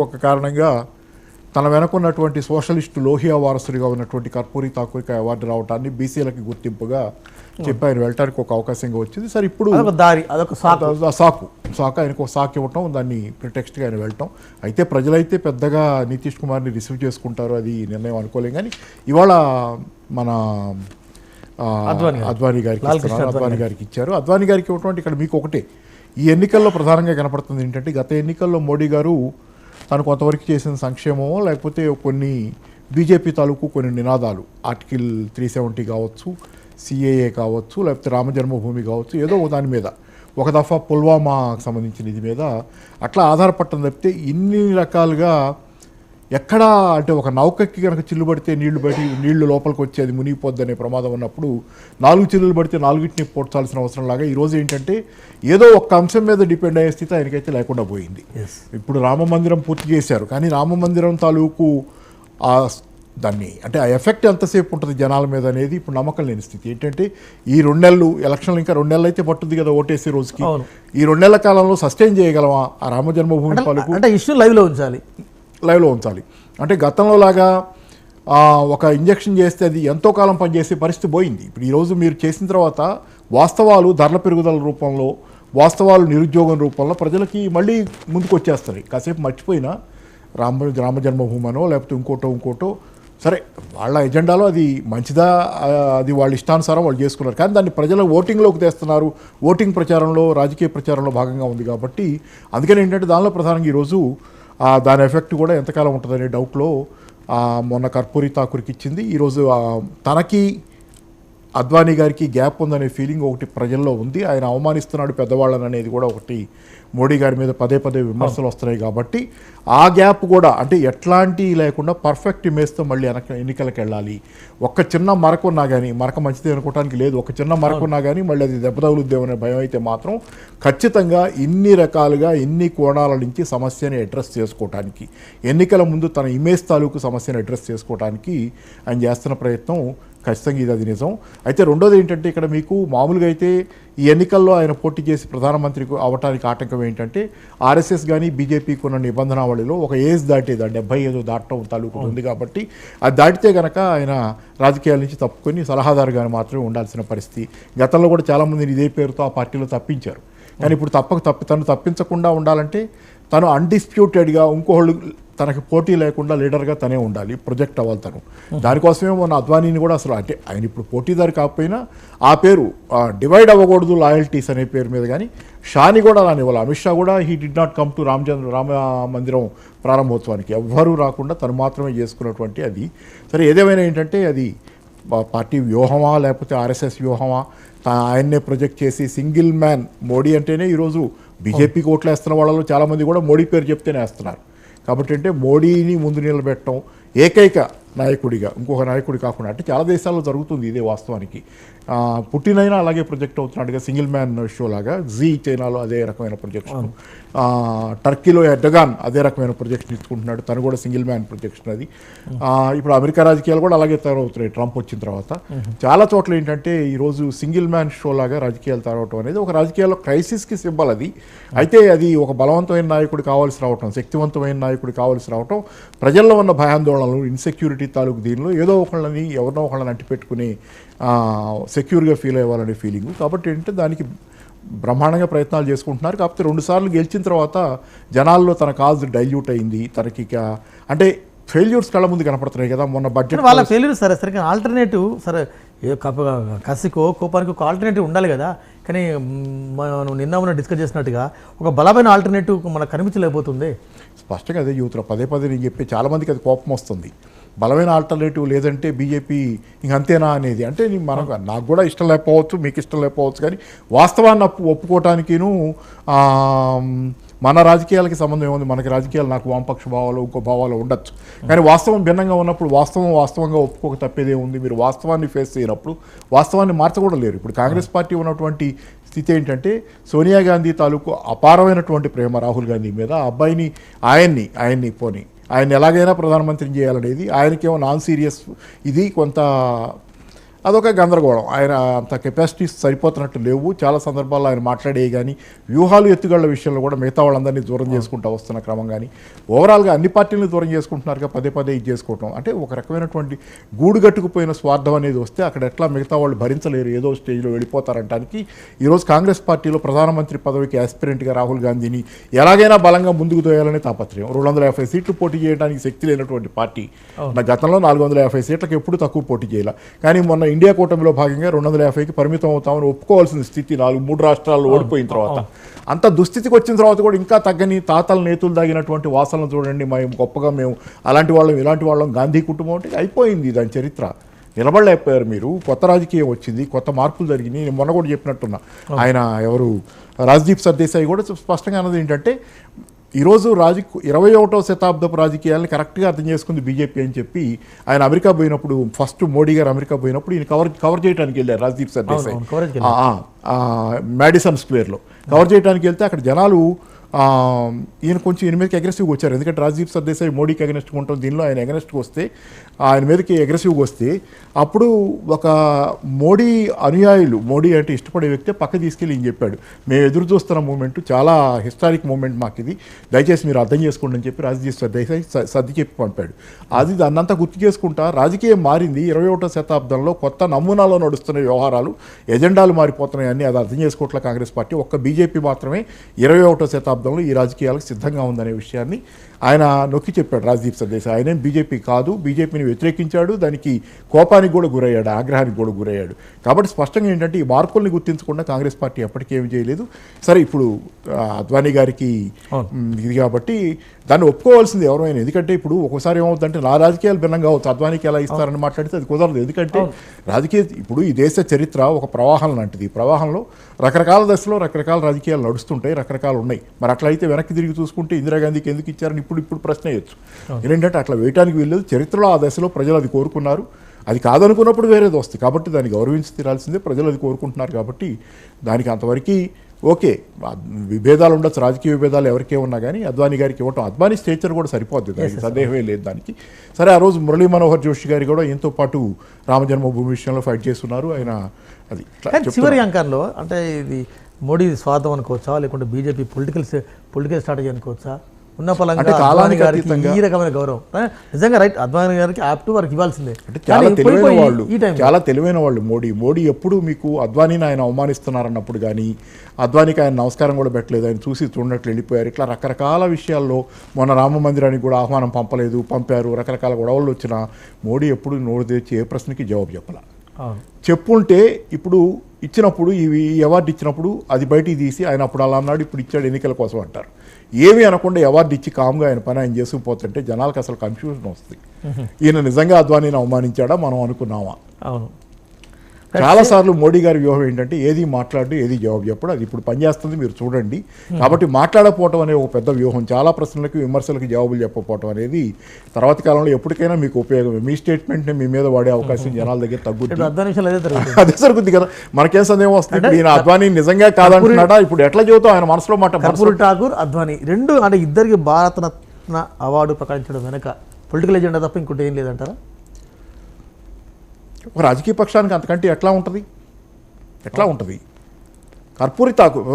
ఒక కారణంగా తన వెనకున్నటువంటి సోషలిస్టు లోహియా వారసుడిగా ఉన్నటువంటి కర్పూరి తాకూరికి అవార్డు రావటాన్ని బీసీలకి గుర్తింపుగా చెప్పి ఆయన వెళ్ళటానికి ఒక అవకాశంగా వచ్చింది. సరే ఇప్పుడు అదొక సాకు ఆయనకు ఒక సాకు ఇవ్వటం, దాన్ని ప్రిటెక్స్ట్గా ఆయన వెళ్ళటం. అయితే ప్రజలైతే పెద్దగా నితీష్ కుమార్ని రిసీవ్ చేసుకుంటారు అది నిర్ణయం అనుకోలేం. కానీ ఇవాళ మన అద్వానీ గారికి ఇచ్చారు. అద్వానీ గారికి ఇవ్వటం ఇక్కడ మీకు ఒకటే, ఈ ఎన్నికల్లో ప్రధానంగా కనపడుతుంది ఏంటంటే, గత ఎన్నికల్లో మోడీ గారు తను కొంతవరకు చేసిన సంక్షేమమో లేకపోతే కొన్ని బీజేపీ తాలూకు కొన్ని నినాదాలు, ఆర్టికల్ 370 కావచ్చు, సిఏఏ కావచ్చు, లేకపోతే రామజన్మభూమి కావచ్చు, ఏదో దాని మీద ఒక దఫా పుల్వామాకు సంబంధించిన ఇది మీద అట్లా ఆధారపడటం తప్పితే ఇన్ని రకాలుగా ఎక్కడా అంటే ఒక నౌకకి కనుక చిల్లు పడితే నీళ్లు లోపలికి వచ్చి అది మునిగిపోద్ది అనే ప్రమాదం ఉన్నప్పుడు 4 చిల్లులు పడితే 4టిని పోడ్చాల్సిన అవసరం లాగా ఈరోజు ఏంటంటే ఏదో ఒక అంశం మీద డిపెండ్ అయ్యే స్థితి ఆయనకైతే లేకుండా పోయింది. ఇప్పుడు రామ మందిరం పూర్తి చేశారు, కానీ రామ మందిరం తాలూకు దాన్ని అంటే ఆ ఎఫెక్ట్ ఎంతసేపు ఉంటుంది జనాల మీద అనేది ఇప్పుడు నమ్మకం లేని స్థితి. ఏంటంటే ఈ 2 నెలలు ఎలక్షన్లు, ఇంకా 2 నెలలు అయితే పట్టుద్ది కదా ఓటేసే రోజుకి, ఈ 2 నెలల కాలంలో సస్టైన్ చేయగలమా ఆ రామ జన్మభూమి తాలూకు అంటే ఇష్యూ లైవ్లో ఉంచాలి. అంటే గతంలో లాగా ఒక ఇంజక్షన్ చేస్తే అది ఎంతో కాలం పనిచేసే పరిస్థితి పోయింది. ఇప్పుడు ఈరోజు మీరు చేసిన తర్వాత వాస్తవాలు ధరల పెరుగుదల రూపంలో, వాస్తవాలు నిరుద్యోగం రూపంలో ప్రజలకి మళ్ళీ ముందుకు వచ్చేస్తాయి. కాసేపు మర్చిపోయినా రామ జన్మభూమనో లేకపోతే ఇంకోటో సరే వాళ్ళ ఎజెండాలో అది మంచిదా, అది వాళ్ళ ఇష్టానుసారం వాళ్ళు చేసుకున్నారు. కానీ దాన్ని ప్రజల ఓటింగ్లోకి తెస్తున్నారు, ఓటింగ్ ప్రచారంలో, రాజకీయ ప్రచారంలో భాగంగా ఉంది కాబట్టి అందుకని ఏంటంటే దానిలో ప్రధానంగా ఈరోజు దాని ఎఫెక్ట్ కూడా ఎంతకాలం ఉంటుందనే డౌట్లో మొన్న కర్పూరి తాకూరికి ఇచ్చింది. ఈరోజు తనకి అద్వానీ గారికి గ్యాప్ ఉందనే ఫీలింగ్ ఒకటి ప్రజల్లో ఉంది. ఆయన అవమానిస్తున్నాడు పెద్దవాళ్ళని అనేది కూడా ఒకటి మోడీ గారి మీద పదే విమర్శలు వస్తున్నాయి. కాబట్టి ఆ గ్యాప్ కూడా అంటే ఎట్లాంటి లేకుండా పర్ఫెక్ట్ ఇమేజ్తో మళ్ళీ ఎన్నికలకు వెళ్ళాలి. ఒక్క చిన్న మరకున్నా కానీ, మరక మంచిది అనుకోవడానికి లేదు, ఒక చిన్న మరకున్నా కానీ మళ్ళీ అది దెబ్బతగులుద్దేమనే భయం అయితే మాత్రం ఖచ్చితంగా ఇన్ని రకాలుగా ఇన్ని కోణాల నుంచి సమస్యని అడ్రస్ చేసుకోవడానికి, ఎన్నికల ముందు తన ఇమేజ్ తాలూకు సమస్యను అడ్రస్ చేసుకోవడానికి ఆయన చేస్తున్న ప్రయత్నం ఖచ్చితంగా అది నిజం. అయితే రెండోది ఏంటంటే, ఇక్కడ మీకు మామూలుగా అయితే ఈ ఎన్నికల్లో ఆయన పోటీ చేసి ప్రధానమంత్రి అవటానికి ఆటంకం ఏంటంటే ఆర్ఎస్ఎస్ కానీ బీజేపీకి ఉన్న నిబంధనావళిలో ఒక ఏజ్ దాటేది 75 దాటడం తాలూకు ఉంది. కాబట్టి అది దాటితే కనుక ఆయన రాజకీయాల నుంచి తప్పుకొని సలహాదారుగానే మాత్రమే ఉండాల్సిన పరిస్థితి. గతంలో కూడా చాలామందిని ఇదే పేరుతో ఆ పార్టీలో తప్పించారు. కానీ ఇప్పుడు తను తప్పించకుండా ఉండాలంటే తను అన్డిస్ప్యూటెడ్గా ఇంకోళ్ళు తనకి పోటీ లేకుండా లీడర్గా తనే ఉండాలి, ప్రొజెక్ట్ అవ్వాలి తను. దానికోసమే మొన్న అద్వానీని కూడా అసలు అంటే ఆయన ఇప్పుడు పోటీదారు కాకపోయినా ఆ పేరు డివైడ్ అవ్వకూడదు లాయల్టీస్ అనే పేరు మీద, కానీ షాని కూడా రానివ్వాలి. అమిత్ షా కూడా he did not come to Rama మందిరం ప్రారంభోత్సవానికి, ఎవ్వరూ రాకుండా తను మాత్రమే చేసుకున్నటువంటి అది. సరే ఏదేమైనా ఏంటంటే అది పార్టీ వ్యూహమా లేకపోతే ఆర్ఎస్ఎస్ వ్యూహమా, ఆయన్నే ప్రొజెక్ట్ చేసి సింగిల్ మ్యాన్ మోడీ అంటేనే ఈరోజు బీజేపీకి ఓట్లు వేస్తున్న వాళ్ళలో చాలామంది కూడా మోడీ పేరు చెప్తేనే వేస్తున్నారు. కాబట్టి అంటే మోడీని ముందు నిలబెట్టడం ఏకైక నాయకుడిగా, ఇంకొక నాయకుడి కాకుండా, అంటే చాలా దేశాల్లో జరుగుతుంది ఇదే వాస్తవానికి. పుట్టినైనా అలాగే ప్రొజెక్ట్ అవుతున్నాడుగా, సింగిల్ మ్యాన్ షో లాగా. చైనాలో అదే రకమైన ప్రొజెక్షన్, టర్కీలో ఎర్డగాన్ అదే రకమైన ప్రొజెక్షన్ ఇచ్చుకుంటున్నాడు, తను కూడా సింగిల్ మ్యాన్ ప్రొజెక్షన్ అది. ఇప్పుడు అమెరికా రాజకీయాలు కూడా అలాగే తయారవుతున్నాయి ట్రంప్ వచ్చిన తర్వాత. చాలా చోట్ల ఏంటంటే ఈరోజు సింగిల్ మ్యాన్ షో లాగా రాజకీయాలు తయారవటం అనేది ఒక రాజకీయాల్లో క్రైసిస్కి సింబల్ అది. అయితే అది ఒక బలవంతమైన నాయకుడు కావాల్సి రావటం, శక్తివంతమైన నాయకుడు కావాల్సి రావటం, ప్రజల్లో ఉన్న భయాందోళనలు, ఇన్సెక్యూరిటీ తాలూకు దీనిలో ఏదో ఎవరినో ఒకళ్ళని అంటిపెట్టుకుని సెక్యూర్గా ఫీల్ అవ్వాలనే ఫీలింగ్. కాబట్టి ఏంటంటే దానికి బ్రహ్మాండంగా ప్రయత్నాలు చేసుకుంటున్నారు. కాకపోతే 2 సార్లు గెలిచిన తర్వాత జనాల్లో తన కాజ్ డైల్యూట్ అయింది. తనకి అంటే ఫెయిల్యూర్స్ కళ్ళ ముందు కనపడుతున్నాయి కదా. మొన్న బడ్జెట్ వాళ్ళ ఫెయిల్యూర్ సరే ఆల్టర్నేటివ్ సరే కసికో కోపానికి ఒక ఆల్టర్నేటివ్ ఉండాలి కదా. కానీ మనం నిన్న డిస్కస్ చేసినట్టుగా ఒక బలమైన ఆల్టర్నేటివ్ మనకు కనిపించలేకపోతుంది. స్పష్టంగా అదే యూత్లో పదే నేను చెప్పి చాలామందికి అది కోపం వస్తుంది. బలమైన ఆల్టర్నేటివ్ లేదంటే బీజేపీ ఇంకంతేనా అనేది. అంటే నాకు కూడా ఇష్టం లేకపోవచ్చు, మీకు ఇష్టం లేకపోవచ్చు, కానీ వాస్తవాన్ని ఒప్పుకోవటానికిను మన రాజకీయాలకి సంబంధం ఏముంది. మనకి రాజకీయాలు, నాకు వామపక్ష భావాలు ఇంకో భావాలు ఉండొచ్చు, కానీ వాస్తవం భిన్నంగా ఉన్నప్పుడు వాస్తవంగా ఒప్పుకోక తప్పేదే ఉంది. మీరు వాస్తవాన్ని ఫేస్ చేయనప్పుడు వాస్తవాన్ని మార్చకూడలేరు. ఇప్పుడు కాంగ్రెస్ పార్టీ ఉన్నటువంటి స్థితి ఏంటంటే సోనియా గాంధీ తాలూకు అపారమైనటువంటి ప్రేమ రాహుల్ గాంధీ మీద, ఆ అబ్బాయిని ఆయన ఎలాగైనా ప్రధానమంత్రిని చేయాలనేది, ఆయనకేమో నాన్ సీరియస్ ఇది కొంత అదొక గందరగోళం. ఆయన అంత కెపాసిటీస్ సరిపోతున్నట్టు లేవు. చాలా సందర్భాల్లో ఆయన మాట్లాడే కానీ వ్యూహాలు ఎత్తుగళ్ల విషయంలో కూడా మిగతా వాళ్ళందరినీ దూరం చేసుకుంటూ వస్తున్న క్రమం కానీ ఓవరాల్గా అన్ని పార్టీలను దూరం చేసుకుంటున్నారుగా పదే పదే ఇది చేసుకోవటం. అంటే ఒక రకమైనటువంటి గూడుగట్టుకుపోయిన స్వార్థం అనేది వస్తే అక్కడ ఎట్లా మిగతా వాళ్ళు భరించలేరు, ఏదో స్టేజ్లో వెళ్ళిపోతారంటానికి ఈరోజు కాంగ్రెస్ పార్టీలో ప్రధానమంత్రి పదవికి ఆస్పిరెంట్గా రాహుల్ గాంధీని ఎలాగైనా బలంగా ముందుకు తోయాలనే తాపత్రయం. 250 సీట్లు పోటీ చేయడానికి శక్తి లేనటువంటి పార్టీ. నా గతంలో 450 సీట్లకు ఎప్పుడు తక్కువ పోటీ చేయాల. కానీ మొన్న ఇండియా కూటమిలో భాగంగా 250కి పరిమితం అవుతామని ఒప్పుకోవాల్సిన స్థితి 3 రాష్ట్రాల్లో ఓడిపోయిన తర్వాత. అంత దుస్థితికి వచ్చిన తర్వాత కూడా ఇంకా తగ్గని తాతల నేతులు దాగినటువంటి వాసనలు చూడండి. మేము గొప్పగా మేము అలాంటి వాళ్ళం ఇలాంటి వాళ్ళం గాంధీ కుటుంబం అంటే అయిపోయింది దాని చరిత్ర. నిలబడలేకపోయారు మీరు. కొత్త రాజకీయం వచ్చింది, కొత్త మార్పులు జరిగినాయి. నేను మొన్న కూడా చెప్పినట్టున్నా. ఆయన ఎవరు రాజ్దీప్ సర్దేశాయి కూడా స్పష్టంగా అన్నది ఏంటంటే ఈరోజు 21వ శతాబ్దపు రాజకీయాలను కరెక్ట్గా అర్థం చేసుకుంది బీజేపీ అని చెప్పి ఆయన అమెరికా పోయినప్పుడు, ఫస్ట్ మోడీ గారు అమెరికా పోయినప్పుడు ఈయన కవర్ చేయడానికి వెళ్ళారు రాజ్దీప్ సర్దేశాయి మ్యాడిసన్ స్క్వేర్లో కవర్ చేయడానికి వెళ్తే అక్కడ జనాలు ఈయన కొంచెం ఈయన మీదకి అగ్రెసివ్గా వచ్చారు. ఎందుకంటే రాజ్దీప్ సర్దేశాయి మోడీకి అగెనెస్ట్గా ఉంటాం, దీనిలో ఆయన అగెనెస్ట్గా వస్తే ఆయన మీదకి అగ్రెసివ్గా వస్తే అప్పుడు ఒక మోడీ అనుయాయులు, మోడీ అంటే ఇష్టపడే వ్యక్తి పక్క తీసుకెళ్ళి ఈయన చెప్పాడు, మేము ఎదురు చూస్తున్న మూమెంట్ చాలా హిస్టారిక్ మూమెంట్ మాకు ఇది, దయచేసి మీరు అర్థం చేసుకోండి అని చెప్పి రాజ్దీప్ సర్దేశాయి సర్ది చెప్పి పంపాడు. అది దాన్నంతా గుర్తు చేసుకుంటా రాజకీయం మారింది. 21వ శతాబ్దంలో కొత్త నమూనాలో నడుస్తున్న వ్యవహారాలు, ఎజెండాలు మారిపోతున్నాయి అన్నీ. అది అర్థం చేసుకోవట్లే కాంగ్రెస్ పార్టీ. ఒక్క బీజేపీ మాత్రమే 21వ శతాబ్దంలో ఈ రాజకీయాలకు సిద్ధంగా ఉందనే విషయాన్ని ఆయన నొక్కి చెప్పాడు రాజ్దీప్ సర్దేశాయి. ఆయనేం బీజేపీ కాదు, బీజేపీని వ్యతిరేకించాడు, దానికి కోపానికి కూడా గురయ్యాడు, ఆగ్రహానికి కూడా గురయ్యాడు. కాబట్టి స్పష్టంగా ఏంటంటే ఈ మార్పుల్ని గుర్తించకుండా కాంగ్రెస్ పార్టీ ఎప్పటికేమీ చేయలేదు. సరే ఇప్పుడు అద్వానీ గారికి ఇది కాబట్టి దాన్ని ఒప్పుకోవాల్సింది ఎవరైనా. ఎందుకంటే ఇప్పుడు ఒకసారి ఏమవుతుందంటే నా రాజకీయాలు భిన్నంగా అవచ్చు, అద్వానీకి ఎలా ఇస్తారని మాట్లాడితే అది కుదరదు. ఎందుకంటే రాజకీయ ఇప్పుడు ఈ దేశ చరిత్ర ఒక ప్రవాహం లాంటిది. ఈ ప్రవాహంలో రకరకాల దశలో రకరకాల రాజకీయాలు నడుస్తుంటాయి, రకరకాలు ఉన్నాయి. మరి అట్లా అయితే వెనక్కి తిరిగి చూసుకుంటే ఇందిరాగాంధీకి ఎందుకు ఇచ్చారని ఇప్పుడు ప్రశ్న వేయచ్చు. ఏంటంటే అట్లా వేయటానికి వీల్లేదు. చరిత్రలో ఆ దశలో ప్రజలు అది కోరుకున్నారు. అది కాదనుకున్నప్పుడు వేరేది వస్తుంది. కాబట్టి దాన్ని గౌరవించి తీరాల్సిందే. ప్రజలు అది కోరుకుంటున్నారు కాబట్టి దానికి అంతవరకు ఓకే. విభేదాలు ఉండొచ్చు, రాజకీయ విభేదాలు ఎవరికే ఉన్నా కానీ అద్వానీ గారికి ఇవ్వటం, అద్వానీ స్టేచర్ కూడా సరిపోద్ది, దానికి సందేహమే లేదు దానికి. సరే ఆ రోజు మురళీ మనోహర్ జోషి గారి కూడా ఎంతో పాటు రామజన్మభూమి విషయంలో ఫైట్ చేస్తున్నారు ఆయన. అది చివరి అంకంలో అంటే ఇది మోడీ స్వార్థం అనుకోవచ్చా, లేకుంటే బీజేపీ పొలిటికల్ స్ట్రాటజీ అనుకోవచ్చా? ఉన్న పలంగా అద్వానీ గారికి ఈ రకమైన గౌరవం నిజంగా రైట్, అద్వానీ గారికి యాప్టు వారికి ఇవ్వాల్సిందే. అంటే చాలా తెలివైన వాళ్ళు మోడీ ఎప్పుడు మీకు అద్వానీని ఆయన అవమానిస్తున్నారన్నప్పుడు కానీ అద్వానీకి ఆయన నమస్కారం కూడా పెట్టలేదు, ఆయన చూసి చూడనట్లు వెళ్ళిపోయారు. ఇట్లా రకరకాల విషయాల్లో మొన్న రామ మందిరానికి కూడా ఆహ్వానం పంపారు, రకరకాల గొడవలు వచ్చిన మోడీ ఎప్పుడు నోరు తెచ్చి ఏ ప్రశ్నకి జవాబు చెప్పాల. చెప్పుంటే ఇప్పుడు ఇచ్చినప్పుడు ఈ అవార్డు ఇచ్చినప్పుడు అది బయటికి తీసి ఆయన అప్పుడు అలా అన్నాడు, ఇప్పుడు ఇచ్చాడు ఎన్నికల కోసం అంటారు. ఏమీ అనకుండా అవార్డు ఇచ్చి కామ్గా ఆయన పని ఆయన చేసుకుపోతుంటే జనాలకు అసలు కన్ఫ్యూజన్ వస్తుంది. ఈయన నిజంగా అద్వానీని అవమానించాడా మనం అనుకున్నామా? అవును. చాలాసార్లు మోడీ గారి వ్యూహం ఏంటంటే ఏది మాట్లాడు ఏది జవాబు చెప్పడు. అది ఇప్పుడు పనిచేస్తుంది మీరు చూడండి. కాబట్టి మాట్లాడకపోవటం అనే ఒక పెద్ద వ్యూహం. చాలా ప్రశ్నలకు విమర్శలకు జవాబులు చెప్పకపోవటం అనేది తర్వాతి కాలంలో ఎప్పటికైనా మీకు ఉపయోగం. మీ స్టేట్మెంట్ని మీ మీద వాడే అవకాశం జనాల దగ్గర తగ్గుతుంది. అదే జరుగుతుంది కదా. మనకేం సందేహం వస్తుంది, ఈయన అద్వానీ నిజంగా కాదంటున్నాడా? ఇప్పుడు ఎట్లా చెబుతాం ఆయన మనసులో మాట. కర్పూరి ఠాకూర్, అద్వానీ రెండు అంటే ఇద్దరికి భారతరత్న అవార్డు ప్రకటించడం వెనక పొలిటికల్ ఎజెండా తప్ప ఇంకోటి ఏం లేదంటారా? ఒక రాజకీయ పక్షానికి అంతకంటే ఎట్లా ఉంటుంది? కర్పూరి ఠాకూర్